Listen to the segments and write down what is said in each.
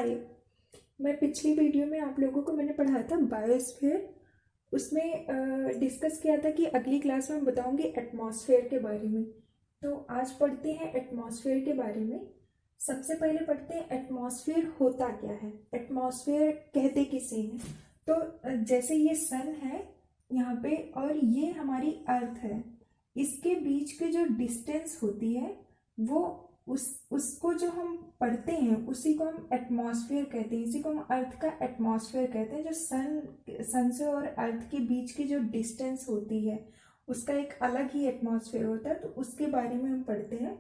हाय। मैं पिछली वीडियो में आप लोगों को मैंने पढ़ाया था बायोस्फीयर। उसमें डिस्कस किया था कि अगली क्लास में बताऊंगी एटमॉस्फेयर के बारे में। तो आज पढ़ते हैं एटमॉस्फेयर के बारे में। सबसे पहले पढ़ते हैं एटमॉस्फेयर होता क्या है, एटमॉस्फेयर कहते किसे हैं। तो जैसे ये सन है यहाँ पे और ये हमारी अर्थ है, इसके बीच की जो डिस्टेंस होती है वो उसको जो हम पढ़ते हैं उसी को हम एटमॉस्फेयर कहते हैं। इसी को हम अर्थ का एटमॉस्फेयर कहते हैं। जो सन से और अर्थ के बीच की जो डिस्टेंस होती है उसका एक अलग ही एटमॉस्फेयर होता है, तो उसके बारे में हम पढ़ते हैं।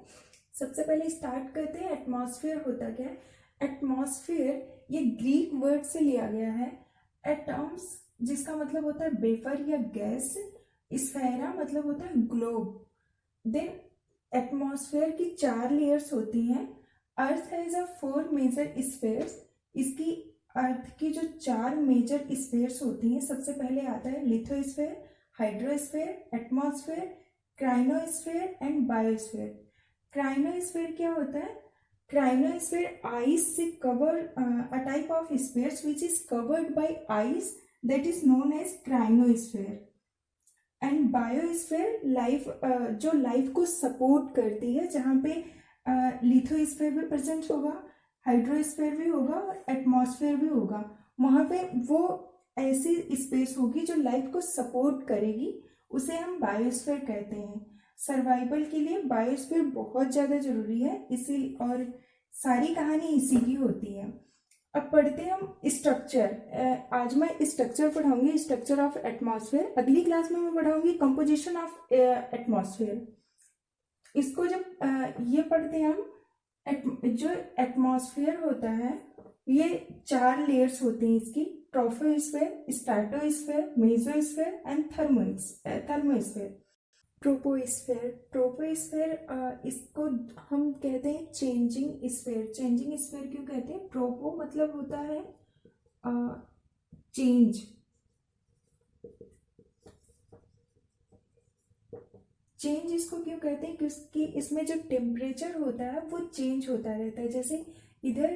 सबसे पहले स्टार्ट करते हैं एटमॉस्फेयर होता क्या है। एटमॉस्फेयर ये ग्रीक वर्ड से लिया गया है। एटम्स जिसका मतलब होता है वेपर या गैस, स्फेरा मतलब होता है ग्लोब। देन एटमॉस्फेयर की 4 लेयर्स होती हैं। Earth has a 4 major spheres. इसकी अर्थ की जो 4 मेजर स्फेयर्स होती हैं, सबसे पहले आता है lithosphere, hydrosphere, atmosphere, cryosphere and biosphere. Cryosphere क्या होता है? क्राइनोस्फेयर आइस से cover a type of spheres which is covered by ice, that is known as cryosphere. And biosphere life, जो लाइफ को सपोर्ट करती है, जहाँ पे लिथोस्फेयर भी प्रेजेंट होगा, हाइड्रोस्फेयर भी होगा और एटमॉस्फेयर भी होगा। वहाँ पे वो ऐसी स्पेस होगी जो लाइफ को सपोर्ट करेगी, उसे हम बायोस्फेयर कहते हैं। सर्वाइवल के लिए बायोस्फेयर बहुत ज़्यादा जरूरी है, इसी और सारी कहानी इसी की होती है। अब पढ़ते हैं हम स्ट्रक्चर। आज मैं स्ट्रक्चर पढ़ाऊंगी, स्ट्रक्चर ऑफ एटमॉस्फेयर। अगली क्लास में मैं पढ़ाऊंगी कंपोजिशन ऑफ एटमॉस्फेयर। इसको जब ये पढ़ते हैं हम, जो एटमॉस्फेयर होता है ये 4 लेयर्स होती हैं इसकी। Troposphere, stratosphere, mesosphere and thermosphere. Troposphere इसको हम कहते हैं चेंजिंग स्फेयर। चेंजिंग स्फेयर क्यों कहते हैं? ट्रोपो मतलब होता है चेंज। चेंज इसको क्यों कहते हैं? क्योंकि इसमें जो टेम्परेचर होता है वो चेंज होता रहता है। जैसे इधर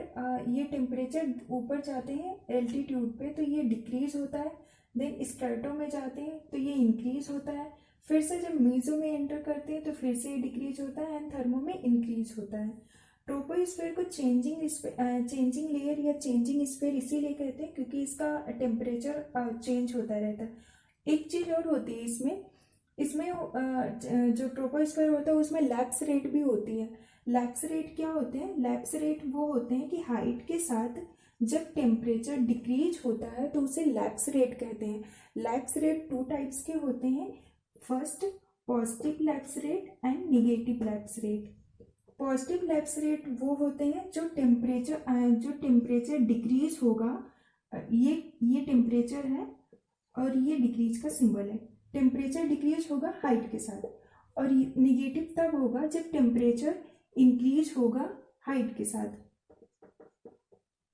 ये टेम्परेचर ऊपर जाते हैं एल्टीट्यूड पे तो ये डिक्रीज होता है, देन स्ट्रेटो में जाते हैं तो ये इंक्रीज होता है, फिर से जब मीजो में एंटर करते हैं तो फिर से ये डिक्रीज होता है एंड थर्मो में इंक्रीज होता है। ट्रोपोस्फेयर को चेंजिंग लेयर या चेंजिंग स्फेयर इसीलिए कहते हैं क्योंकि इसका टेम्परेचर चेंज होता रहता है। एक चीज और होती है इसमें इसमें जो ट्रोपोस्फेयर होता है उसमें लैप्स रेट भी होती है। लैप्स रेट क्या होते हैं? लैप्स रेट वो होते हैं कि हाइट के साथ जब टेम्परेचर डिक्रीज होता है तो उसे लैप्स रेट कहते हैं। लैप्स रेट 2 टाइप्स के होते हैं। First, positive lapse rate and negative lapse rate. Positive lapse rate वो होते हैं जो टेम्परेचर डिक्रीज होगा, ये टेम्परेचर है और ये डिक्रीज का सिंबल है। टेम्परेचर डिक्रीज होगा हाइट के साथ, और निगेटिव तब होगा जब टेम्परेचर इंक्रीज होगा हाइट के साथ।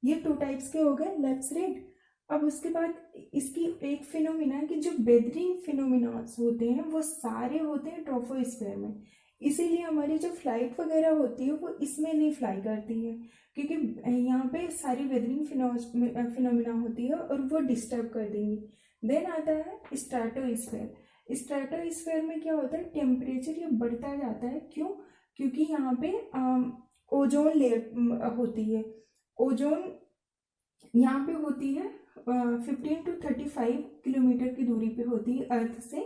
ये 2 टाइप्स के हो गए लैप्स रेट। अब उसके बाद इसकी एक फिनोमिना है कि जो वेदरिंग फिनोमिना होते हैं वो सारे होते हैं ट्रोपोस्फेयर में। इसीलिए हमारी जो फ्लाइट वगैरह होती है वो इसमें नहीं फ्लाई करती है, क्योंकि यहाँ पे सारी वेदरिंग फिनोमिना होती है और वो डिस्टर्ब कर देंगी। देन आता है स्ट्रेटोस्फेयर। स्ट्रेटोस्फेयर में क्या होता है? टेम्परेचर ये बढ़ता जाता है। क्यों? क्योंकि यहाँ पे ओजोन लेयर होती है। ओजोन यहाँ पे होती है 15 to 35 किलोमीटर की दूरी पे होती है अर्थ से।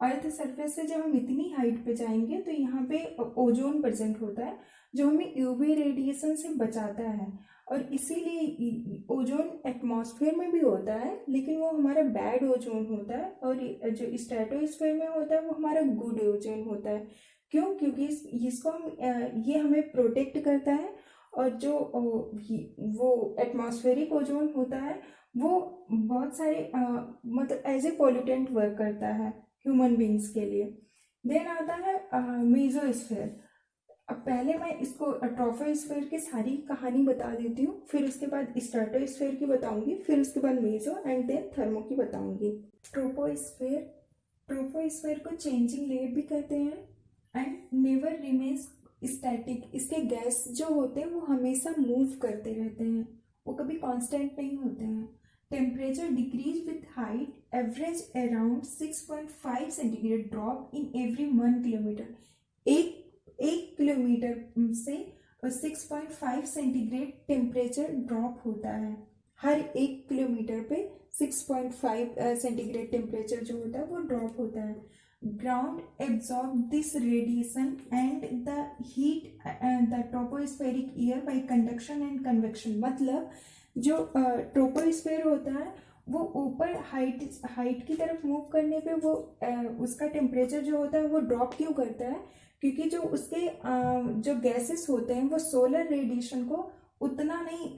अर्थ सरफेस से जब हम इतनी हाइट पे जाएंगे तो यहाँ पे ओजोन प्रेजेंट होता है जो हमें यूवी रेडिएशन से बचाता है, और इसीलिए ओजोन एटमॉस्फेयर में भी होता है लेकिन वो हमारा बैड ओजोन होता है, और जो स्ट्रेटोस्फेयर में होता है वो हमारा गुड ओजोन होता है। क्यों? क्योंकि इसको हम ये हमें प्रोटेक्ट करता है, और जो वो एटमॉस्फेरिक ओजोन होता है वो बहुत सारे मतलब एज ए पॉल्यूटेंट वर्क करता है ह्यूमन बींग्स के लिए। देन आता है मेसोस्फेयर। अब पहले मैं इसको ट्रोपोस्फेयर की सारी कहानी बता देती हूँ, फिर उसके बाद स्ट्रेटोस्फेयर की बताऊंगी, फिर उसके बाद मेसो एंड देन थर्मो की बताऊंगी। ट्रोपोस्फेयर को चेंजिंग लेयर भी कहते हैं एंड नेवर रिमेन्स स्टैटिक। इसके गैस जो होते हैं वो हमेशा मूव करते रहते हैं, कभी कांस्टेंट नहीं होते हैं। Temperature decrease with height, average around 6.5 centigrade drop in every 1 kilometre. एक किलोमीटर से 6.5 सेंटीग्रेड टेम्परेचर ड्रॉप होता है। हर 1 किलोमीटर पे 6.5 सेंटीग्रेड टेम्परेचर जो होता है वो ड्रॉप होता है। Ground absorb this radiation and the heat the tropospheric air by conduction and convection. मतलब जो ट्रोपोस्फेयर होता है वो ऊपर हाइट की तरफ मूव करने पे वो उसका टेम्परेचर जो होता है वो ड्रॉप क्यों करता है? क्योंकि जो उसके जो गैसेस होते हैं वो सोलर रेडिएशन को उतना नहीं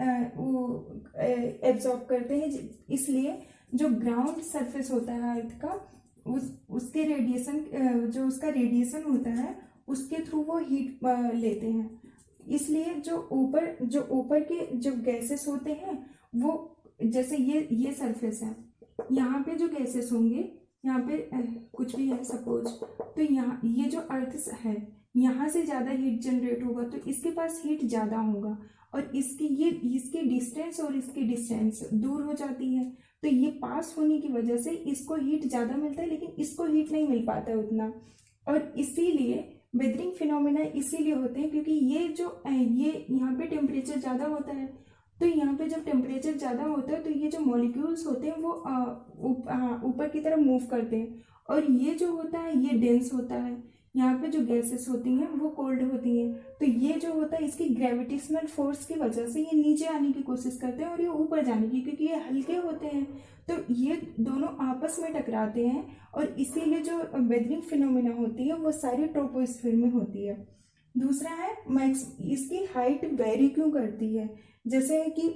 एब्जॉर्ब करते हैं, इसलिए जो ग्राउंड सरफेस होता है अर्थ का उसके रेडिएशन जो उसका रेडिएशन होता है उसके थ्रू वो हीट लेते हैं। इसलिए जो ऊपर के जो गैसेस होते हैं वो जैसे ये सरफेस है, यहाँ पे जो गैसेस होंगे यहाँ पे कुछ भी है सपोज, तो यहाँ ये जो अर्थ है यहाँ से ज़्यादा हीट जनरेट होगा तो इसके पास हीट ज़्यादा होगा, और इसकी डिस्टेंस और इसकी डिस्टेंस दूर हो जाती है, तो ये पास होने की वजह से इसको हीट ज़्यादा मिलता है लेकिन इसको हीट नहीं मिल पाता है उतना। और इसीलिए वेदरिंग फिनोमेना इसीलिए होते हैं क्योंकि ये यहाँ पे टेम्परेचर ज़्यादा होता है, तो यहाँ पे जब टेम्परेचर ज़्यादा होता है तो ये जो मॉलिक्यूल्स होते हैं वो ऊपर की तरफ मूव करते हैं, और ये जो होता है ये डेंस होता है। यहाँ पे जो गैसेस होती हैं वो कोल्ड होती हैं, तो ये जो होता है इसकी ग्रेविटेशनल फोर्स की वजह से ये नीचे आने की कोशिश करते हैं और ये ऊपर जाने की, क्योंकि ये हल्के होते हैं तो ये दोनों आपस में टकराते हैं, और इसीलिए जो वेदरिंग फिनोमेना होती है वो सारी ट्रोपोस्फीयर में होती है। दूसरा है इसकी हाइट वेरी क्यों करती है? जैसे कि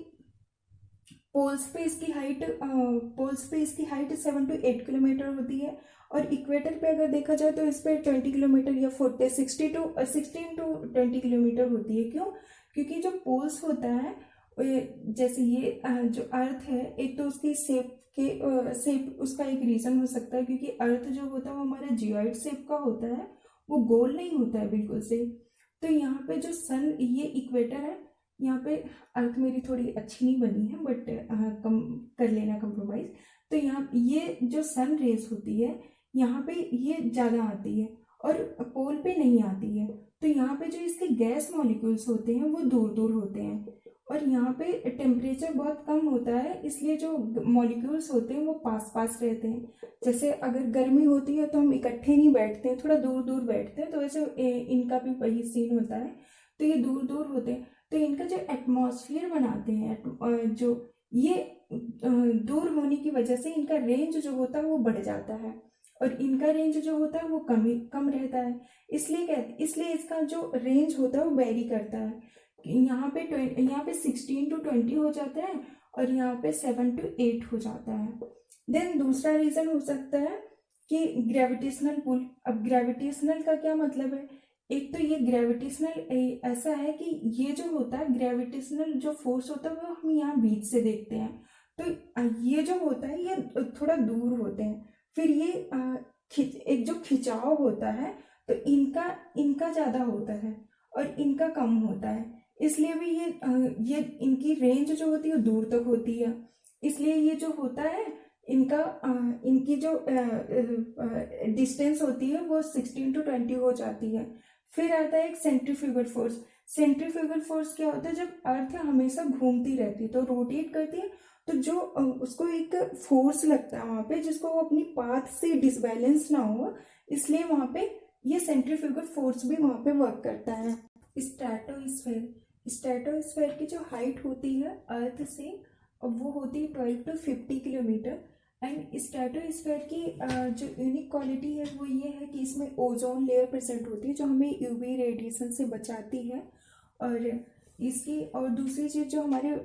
पोल्स पे इसकी हाइट 7 to 8 किलोमीटर होती है, और इक्वेटर पे अगर देखा जाए तो इस पे 20 किलोमीटर या 16 to 20 किलोमीटर होती है। क्यों? क्योंकि जो पोल्स होता है जैसे ये जो अर्थ है, एक तो उसकी शेप उसका एक रीज़न हो सकता है, क्योंकि अर्थ जो होता है वो हमारा जियोइड शेप का होता है, वो गोल नहीं होता है बिल्कुल से। तो यहाँ पे जो सन, ये इक्वेटर है, यहाँ पे अर्थ मेरी थोड़ी अच्छी नहीं बनी है बट कम कर लेना कंप्रोमाइज। तो यहाँ ये जो सन रेज होती है यहाँ पे ये ज़्यादा आती है और पोल पे नहीं आती है, तो यहाँ पे जो इसके गैस मॉलिक्यूल्स होते हैं वो दूर दूर होते हैं, और यहाँ पे टेम्परेचर बहुत कम होता है, इसलिए जो मॉलिक्यूल्स होते हैं वो पास पास रहते हैं। जैसे अगर गर्मी होती है तो हम इकट्ठे नहीं बैठते हैं, थोड़ा दूर दूर बैठते हैं, तो वैसे इनका भी वही सीन होता है, तो ये दूर दूर होते हैं। तो इनका जो एटमॉस्फेयर बनाते हैं जो ये दूर होने की वजह से इनका रेंज जो होता है वो बढ़ जाता है, और इनका रेंज जो होता है वो कम रहता है, इसलिए इसका जो रेंज होता है वो वेरी करता है। यहाँ पे 16 to 20 हो जाता है, और यहाँ पे 7 to 8 हो जाता है। देन दूसरा रीज़न हो सकता है कि ग्रेविटेशनल पुल। अब ग्रेविटेशनल का क्या मतलब है? एक तो ये ग्रेविटेशनल ऐसा है कि ये जो होता है ग्रेविटेशनल जो फोर्स होता है वो हम यहाँ बीच से देखते हैं, तो ये जो होता है ये थोड़ा दूर होते हैं। फिर ये एक जो खिंचाव होता है तो इनका ज़्यादा होता है और इनका कम होता है, इसलिए भी ये इनकी रेंज जो होती है दूर तक होती है, इसलिए ये जो होता है इनकी जो डिस्टेंस होती है वो 16 to 20 हो जाती है। फिर आता है एक सेंट्रीफ्यूगल फोर्स। सेंट्रीफ्यूगल फोर्स क्या होता है? जब अर्थ हमेशा घूमती रहती है तो रोटेट करती है, तो जो उसको एक फोर्स लगता है वहाँ पे, जिसको वो अपनी पाथ से डिसबैलेंस ना हो, इसलिए वहाँ पे ये सेंट्रीफ्यूगल फोर्स भी वहाँ पे वर्क करता है। स्ट्रेटोस्फेयर की जो हाइट होती है अर्थ से वो होती है 12 to 50 किलोमीटर। एंड स्ट्रेटोस्फेयर की जो यूनिक क्वालिटी है वो ये है कि इसमें ओजोन लेयर प्रेजेंट होती है जो हमें यूवी रेडिएशन से बचाती है, और दूसरी चीज़ जो हमारे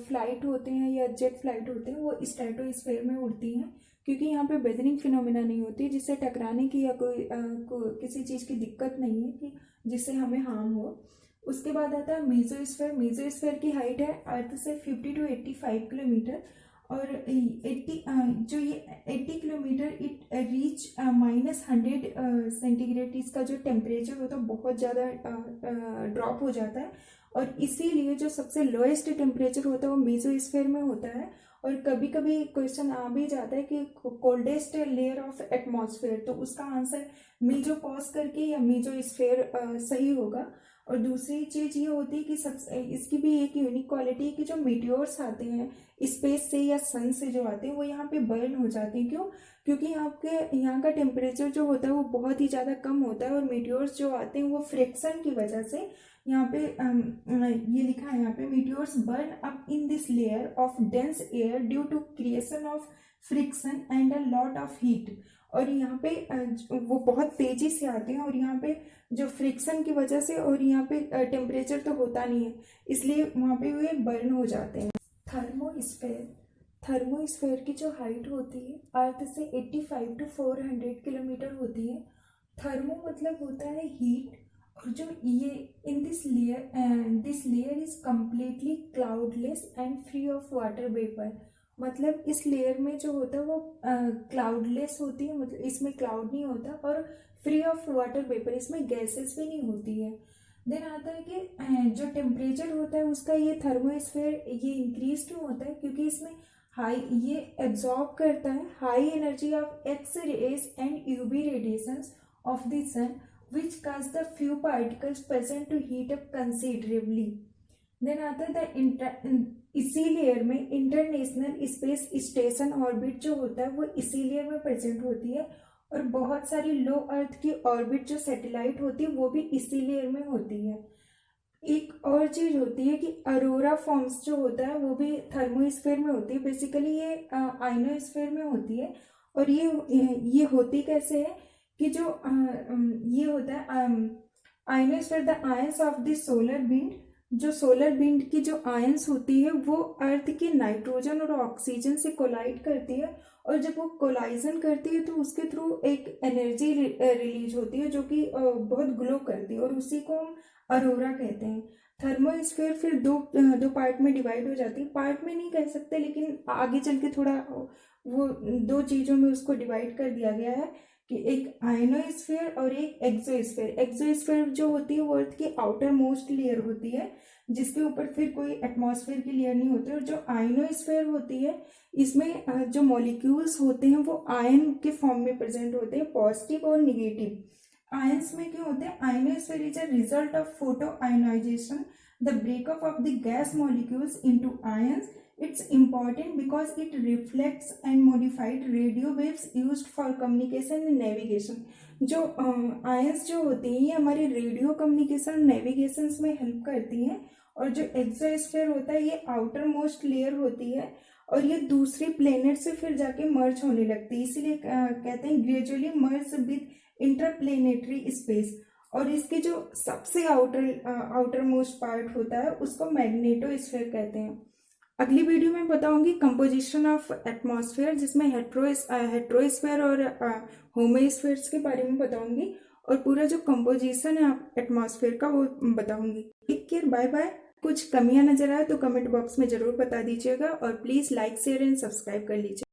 फ्लाइट होते हैं या जेट फ्लाइट होते हैं वो स्ट्रेटोस्फेयर में उड़ती हैं, क्योंकि यहाँ पे वेदरिंग फिनोमेना नहीं होती जिससे टकराने की या किसी चीज़ की दिक्कत नहीं है कि जिससे हमें हार्म हो। उसके बाद आता है मीजोस्फेयर। मीजोस्फेयर की हाइट है अर्थ से 50 to 85 किलोमीटर, और 80 किलोमीटर इट रीच -100 सेंटीग्रेड। इसका जो टेम्परेचर होता है बहुत ज़्यादा ड्रॉप हो जाता है, और इसीलिए जो सबसे लोएस्ट टेम्परेचर होता है वो मेसोस्फीयर में होता है। और कभी कभी क्वेश्चन आ भी जाता है कि कोल्डेस्ट लेयर ऑफ एटमॉस्फेयर, तो उसका आंसर मेसोपॉज करके या मेसोस्फीयर सही होगा। और दूसरी चीज ये होती है कि इसकी भी एक यूनिक क्वालिटी है कि जो मीटियोर्स आते हैं स्पेस से या सन से जो आते हैं वो यहाँ पे बर्न हो जाते हैं। क्यों? क्योंकि यहाँ का टेम्परेचर जो होता है वो बहुत ही ज़्यादा कम होता है, और मीटियोर्स जो आते हैं वो फ्रिक्शन की वजह से यहाँ पे ये लिखा है यहाँ पे, meteors burn up in this layer of dense air due to creation of friction and a lot of heat. और यहाँ पे वो बहुत तेजी से आते हैं, और यहाँ पे जो फ्रिक्शन की वजह से, और यहाँ पे टेम्परेचर तो होता नहीं है इसलिए वहाँ पे वे बर्न हो जाते हैं। थर्मोस्फेयर की जो हाइट होती है अर्थ से 85 to 400 किलोमीटर होती है। थर्मो मतलब होता है हीट, और जो ये इन this layer is completely cloudless and free of water vapour. मतलब इस लेयर में जो होता है वो क्लाउडलेस होती है, मतलब इसमें क्लाउड नहीं होता, और फ्री ऑफ वाटर वेपर, इसमें गैसेस भी नहीं होती है। देन आता है कि जो टेम्परेचर होता है उसका, ये थर्मोस्फेयर ये इंक्रीज क्यों होता है? क्योंकि इसमें ये एब्जॉर्ब करता है high energy of x rays and UV radiations of the sun which cause the few particles present to heat up considerably. Then आता है इसी लेयर में इंटरनेशनल स्पेस स्टेशन ऑर्बिट जो होता है वो इसी लेयर में प्रेजेंट होती है, और बहुत सारी लो अर्थ की ऑर्बिट जो सैटेलाइट होती है वो भी इसी लेयर में होती है। एक और चीज होती है कि अरोरा फॉर्म्स जो होता है वो भी थर्मोस्फेयर में होती है। बेसिकली ये आइनोस्फेयर में होती है, और ये होती कैसे है कि जो ये होता है ionosphere, the ions of the solar wind, जो सोलर विंड की जो आयंस होती है वो अर्थ के नाइट्रोजन और ऑक्सीजन से कोलाइड करती है, और जब वो कोलाइजन करती है तो उसके थ्रू एक एनर्जी रिलीज होती है जो कि बहुत ग्लो करती है, और उसी को हम अरोरा कहते हैं। थर्मोस्फीयर फिर दो पार्ट में डिवाइड हो जाती है, पार्ट में नहीं कह सकते लेकिन आगे चल के थोड़ा वो दो चीज़ों में उसको डिवाइड कर दिया गया है कि एक आयनोस्फीयर और एक एक्सोस्फीयर। एक्सोस्फीयर जो होती है वो अर्थ की आउटर मोस्ट लेयर होती है जिसके ऊपर फिर कोई एटमॉस्फेयर की लेयर नहीं होती, और जो आयनोस्फीयर होती है इसमें जो मॉलिक्यूल्स होते हैं वो आयन के फॉर्म में प्रेजेंट होते हैं, पॉजिटिव और निगेटिव। आयंस में क्या होते हैं? Ionosphere is a result of photo ionisation, the breakup of the gas molecules into ions. It's important because it reflects and modified radio waves used for communication and navigation. जो ions जो होती हैं ये हमारे रेडियो कम्युनिकेशन नेविगेशन में help करती हैं, और जो एक्सोस्फीयर होता है ये आउटर मोस्ट लेयर होती है, और ये दूसरी प्लेनेट से फिर जाके मर्ज होने लगती है, इसीलिए कहते हैं gradually merge with interplanetary space. और इसके जो सबसे आउटर मोस्ट पार्ट होता है उसको मैग्नेटोस्फीयर कहते हैं। अगली वीडियो में बताऊंगी कंपोजिशन ऑफ एटमॉस्फेयर, जिसमें हेट्रोस्फीयर और होमोस्फीयर्स के बारे में बताऊंगी, और पूरा जो कंपोजिशन है एटमॉस्फेयर का वो बताऊंगी। Take care, bye bye. कुछ कमियां नजर आए तो कमेंट बॉक्स में जरूर बता दीजिएगा, और please like share and subscribe कर लीजिए।